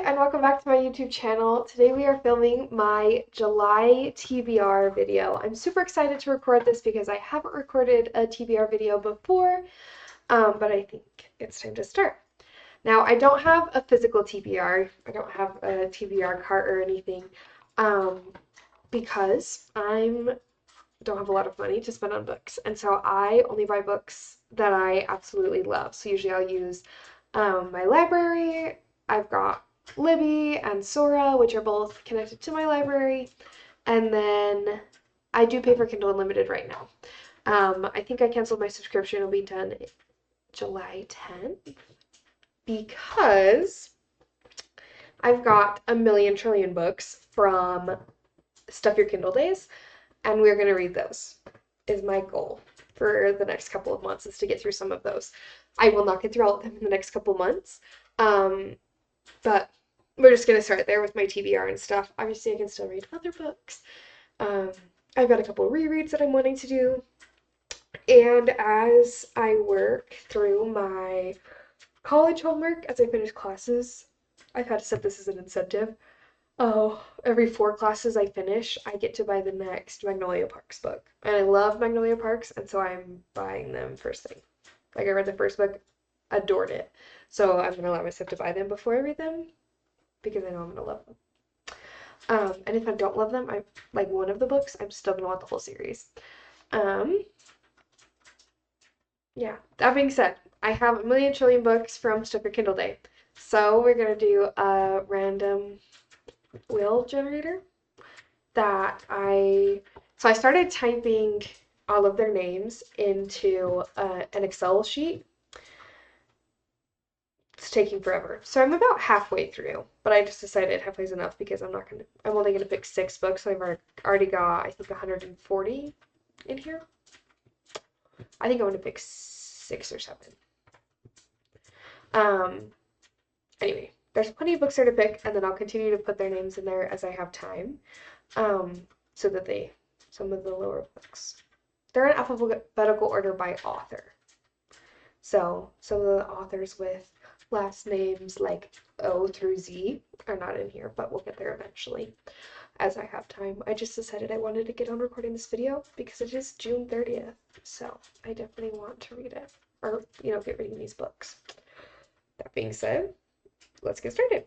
and welcome back to my YouTube channel. Today we are filming my July TBR video. I'm super excited to record this because I haven't recorded a TBR video before, but I think it's time to start. Now, I don't have a physical TBR. I don't have a TBR cart or anything because I don't have a lot of money to spend on books, and so I only buy books that I absolutely love. So usually I'll use my library. I've got Libby and Sora, which are both connected to my library, and then I do pay for Kindle Unlimited right now. I think I canceled my subscription. It'll be done July 10th because I've got a million trillion books from Stuff Your Kindle Days, and we're going to read those, is my goal for the next couple of months, is to get through some of those. I will not get through all of them in the next couple of months, but we're just going to start there with my TBR and stuff. Obviously, I can still read other books. I've got a couple of rereads that I'm wanting to do, and as I work through my college homework, as I finish classes, I've had to set this as an incentive. Every 4 classes I finish, I get to buy the next Magnolia Parks book. And I love Magnolia Parks, and so I'm buying them first thing. Like, I read the first book, adored it. So I'm going to allow myself to buy them before I read them, because I know I'm going to love them. And if I don't love them, I like one of the books, I'm still going to want the whole series. Yeah, that being said, I have a million trillion books from Stuff Your Kindle Day. So we're going to do a random wheel generator so I started typing all of their names into an Excel sheet. It's taking forever. So I'm about halfway through, but I just decided halfway's enough because I'm only going to pick 6 books, so I've already got, I think, 140 in here. I think I'm going to pick 6 or 7. Anyway, there's plenty of books there to pick, and then I'll continue to put their names in there as I have time, so that some of the lower books, they're in alphabetical order by author. So some of the authors with last names like O through Z are not in here, but we'll get there eventually as I have time. I just decided I wanted to get on recording this video because it is June 30th, so I definitely want to read it, or, get reading these books. That being said, let's get started.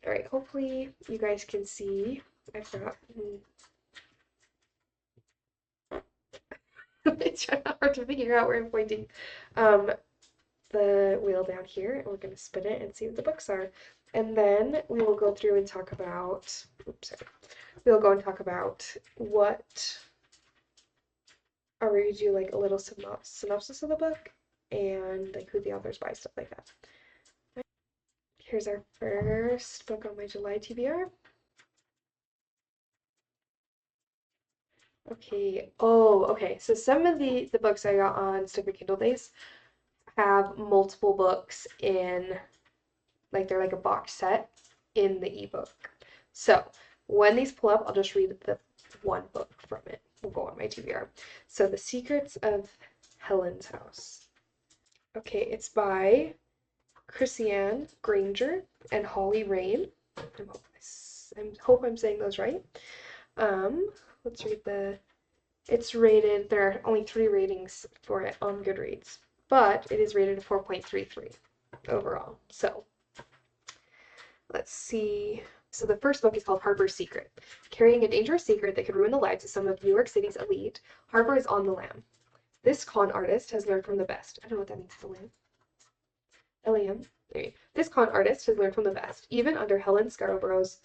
All right, hopefully you guys can see. I've got it's hard to figure out where I'm pointing. The wheel down here, and we're going to spin it and see what the books are. And then we will go through and talk about, we'll go and talk about what, I'll read you like a little synopsis of the book and like who the author's by, stuff like that. Here's our first book on my July TBR. Okay. Okay. So some of the books I got on Stuff Your Kindle Days have multiple books in, like, they're like a box set in the ebook. So when these pull up, I'll just read the one book from it. We'll go on my TBR. So The Secrets of Helen's House. Okay, it's by Christiane Granger and Holly Rain. I hope I'm saying those right. Let's read it's rated, there are only 3 ratings for it on Goodreads, but it is rated a 4.33 overall. So let's see. So the first book is called Harper's Secret. Carrying a dangerous secret that could ruin the lives of some of New York City's elite, Harper is on the lam. This con artist has learned from the best. I don't know what that means, the lam. L-A-M. Anyway, this con artist has learned from the best, even under Helen Scarborough's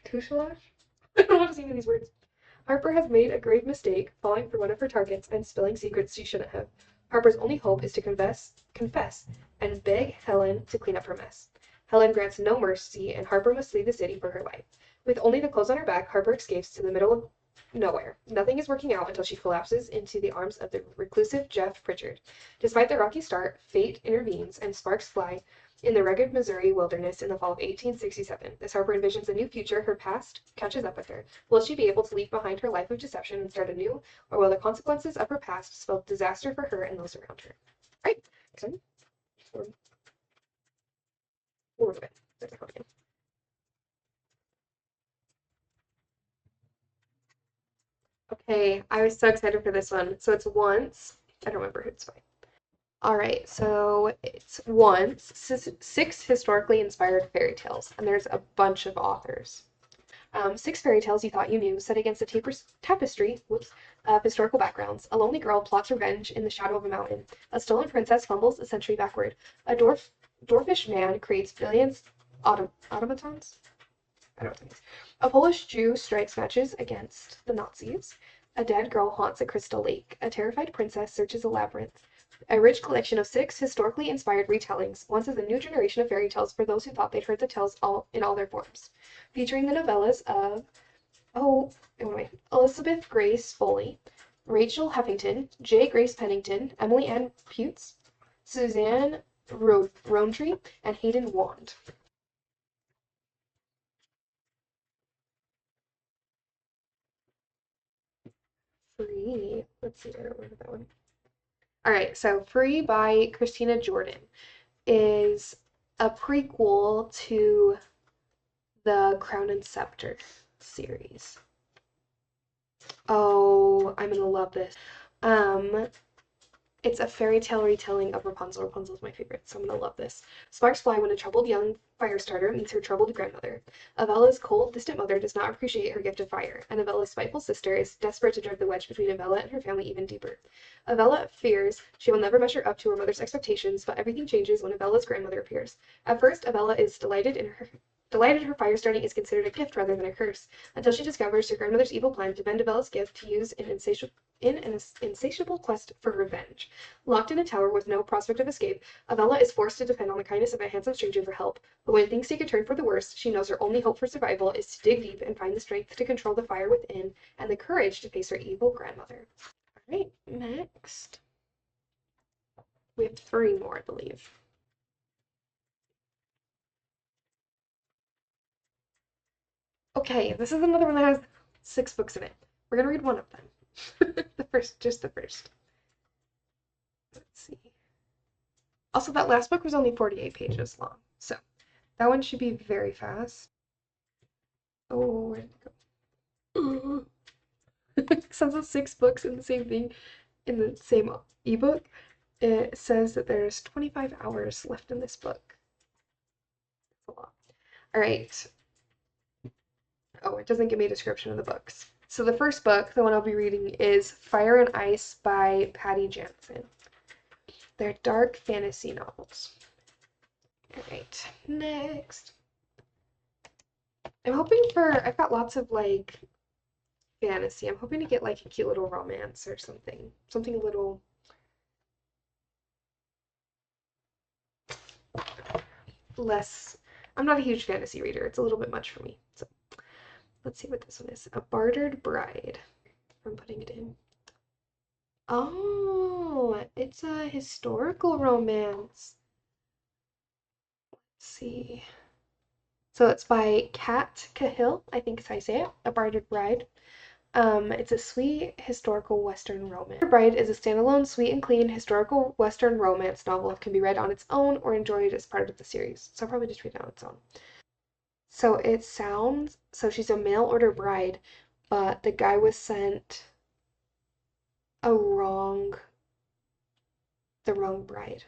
tutelage? I don't know what to say to these words. Harper has made a grave mistake, falling for one of her targets and spilling secrets she shouldn't have. Harper's only hope is to confess, and beg Helen to clean up her mess. Helen grants no mercy, and Harper must leave the city for her life. With only the clothes on her back, Harper escapes to the middle of nowhere. Nothing is working out until she collapses into the arms of the reclusive Jeff Pritchard. Despite the rocky start, fate intervenes, and sparks fly in the rugged Missouri wilderness in the fall of 1867. As Harper envisions a new future, her past catches up with her. Will she be able to leave behind her life of deception and start anew, or will the consequences of her past spell disaster for her and those around her? Right. So, Or was it? There's a copy. Okay, I was so excited for this one. So it's Once. I don't remember who it's by. All right, so it's Once, six historically inspired fairy tales, and there's a bunch of authors. Six fairy tales you thought you knew, set against a tapestry of historical backgrounds. A lonely girl plots revenge in the shadow of a mountain. A stolen princess fumbles a century backward. A dwarfish man creates billions automatons. I don't think. A Polish Jew strikes matches against the Nazis. A dead girl haunts a crystal lake. A terrified princess searches a labyrinth. A rich collection of six historically inspired retellings. Once is a new generation of fairy tales for those who thought they'd heard the tales in all their forms. Featuring the novellas of Elizabeth Grace Foley, Rachel Heffington, J. Grace Pennington, Emily Ann Putz, Suzanne Rowntree, and Hayden Wand. Free. Let's see, I don't remember that one. All right, so Free by Christina Jordan is a prequel to the Crown and Scepter series. Oh, I'm gonna love this. Um, it's a fairy tale retelling of Rapunzel. Rapunzel's my favorite, so I'm gonna love this. Sparks fly when a troubled young fire starter meets her troubled grandmother. Avella's cold, distant mother does not appreciate her gift of fire, and Avella's spiteful sister is desperate to drive the wedge between Avella and her family even deeper. Avella fears she will never measure up to her mother's expectations, but everything changes when Avella's grandmother appears. At first, Avella is delighted her fire starting is considered a gift rather than a curse, until she discovers her grandmother's evil plan to bend Avella's gift to use in an insatiable quest for revenge. Locked in a tower with no prospect of escape, Avella is forced to depend on the kindness of a handsome stranger for help. But when things take a turn for the worse, she knows her only hope for survival is to dig deep and find the strength to control the fire within and the courage to face her evil grandmother. All right, next. We have three more, I believe. Okay, this is another one that has 6 books in it. We're gonna read one of them. Just the first. Let's see. Also, that last book was only 48 pages long, so that one should be very fast. Oh, where did it go? Since it's 6 books in the same thing, in the same ebook, it says that there's 25 hours left in this book. That's a lot. All right. Oh, it doesn't give me a description of the books. So the first book, the one I'll be reading, is Fire and Ice by Patty Jansen. They're dark fantasy novels. All right, next. I've got lots of like fantasy. I'm hoping to get like a cute little romance or something. Something a little less. I'm not a huge fantasy reader. It's a little bit much for me. So let's see what this one is. A Bartered Bride. I'm putting it in. Oh, it's a historical romance. Let's see. So it's by Kat Cahill, I think is how I say it. A Bartered Bride. It's a sweet historical Western romance. Bride is a standalone, sweet and clean historical Western romance novel that can be read on its own or enjoyed as part of the series. So I'll probably just read it on its own. So she's a mail order bride, but the guy was sent a the wrong bride.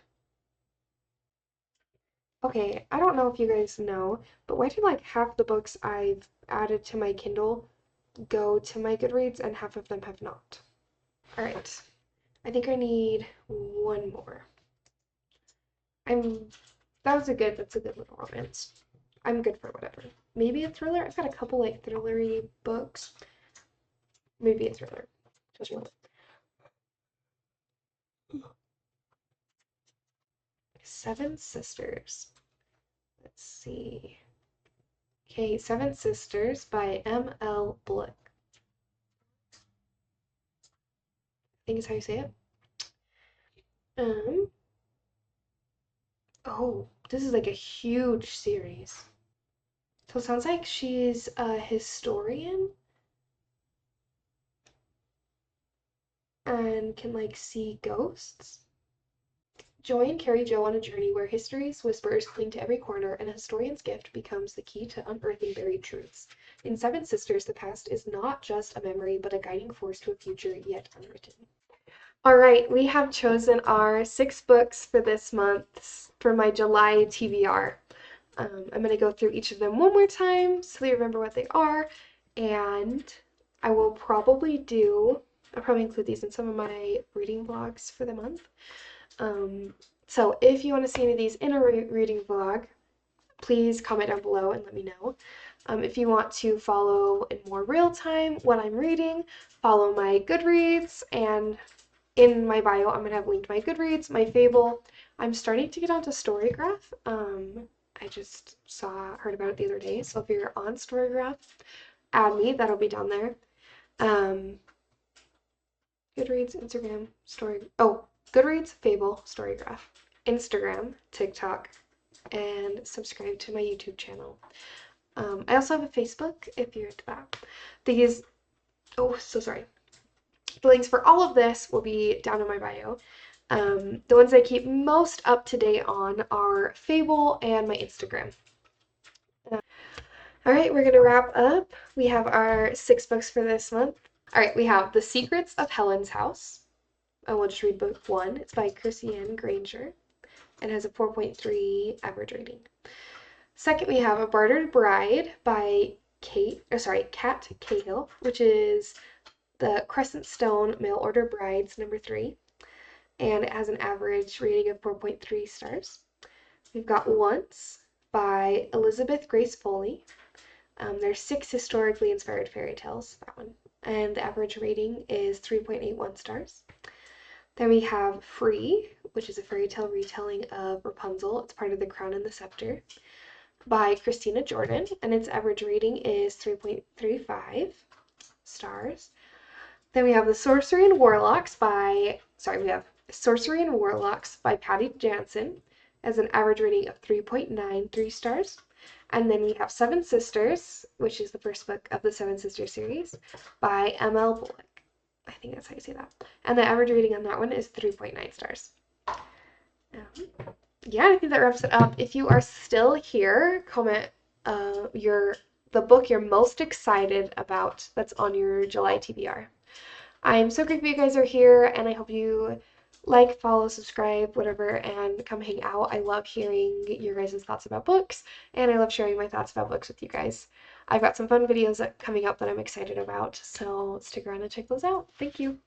Okay, I don't know if you guys know, but why did like half the books I've added to my Kindle go to my Goodreads and half of them have not? All right. I think I need one more. That's a good little romance. I'm good for whatever. Maybe a thriller. I've got a couple like thrillery books. Maybe a thriller. Just one. Seven Sisters. Let's see. Okay, Seven Sisters by M.L. Blick. I think is how you say it. Um. Oh, this is like a huge series. So it sounds like she's a historian and can like see ghosts. Join Carrie Jo on a journey where history's whispers cling to every corner and a historian's gift becomes the key to unearthing buried truths. In Seven Sisters, the past is not just a memory, but a guiding force to a future yet unwritten. All right, we have chosen our 6 books for this month for my July TBR. I'm going to go through each of them one more time so you remember what they are, and I'll probably include these in some of my reading vlogs for the month. So if you want to see any of these in a reading vlog, please comment down below and let me know. If you want to follow in more real time what I'm reading, follow my Goodreads, and in my bio I'm going to have linked my Goodreads, my Fable. I'm starting to get onto Storygraph. I just heard about it the other day, so if you're on Storygraph, add me, that'll be down there. Goodreads, Instagram, Goodreads, Fable, Storygraph, Instagram, TikTok, and subscribe to my YouTube channel. I also have a Facebook if you're into that. The links for all of this will be down in my bio. The ones I keep most up to date on are Fable and my Instagram. All right, we're going to wrap up. We have our 6 books for this month. All right, we have The Secrets of Helen's House. I will just read book 1. It's by Christiane Granger and has a 4.3 average rating. Second, we have A Bartered Bride by Kat Cahill, which is the Crescent Stone Mail Order Brides #3, and it has an average rating of 4.3 stars. We've got Once by Elizabeth Grace Foley. There's 6 historically inspired fairy tales, that one, and the average rating is 3.81 stars. Then we have Free, which is a fairy tale retelling of Rapunzel. It's part of The Crown and the Scepter by Christina Jordan, and its average rating is 3.35 stars. Then we have Sorcery and Warlocks by Patty Jansen, as an average rating of 3.93 stars. And then we have Seven Sisters, which is the first book of the Seven Sisters series, by M.L. Bullock. I think that's how you say that. And the average rating on that one is 3.9 stars. Yeah, I think that wraps it up. If you are still here, comment the book you're most excited about that's on your July TBR. I'm so grateful you guys are here, and I hope you like, follow, subscribe, whatever, and come hang out. I love hearing your guys' thoughts about books, and I love sharing my thoughts about books with you guys. I've got some fun videos coming up that I'm excited about, so stick around and check those out. Thank you.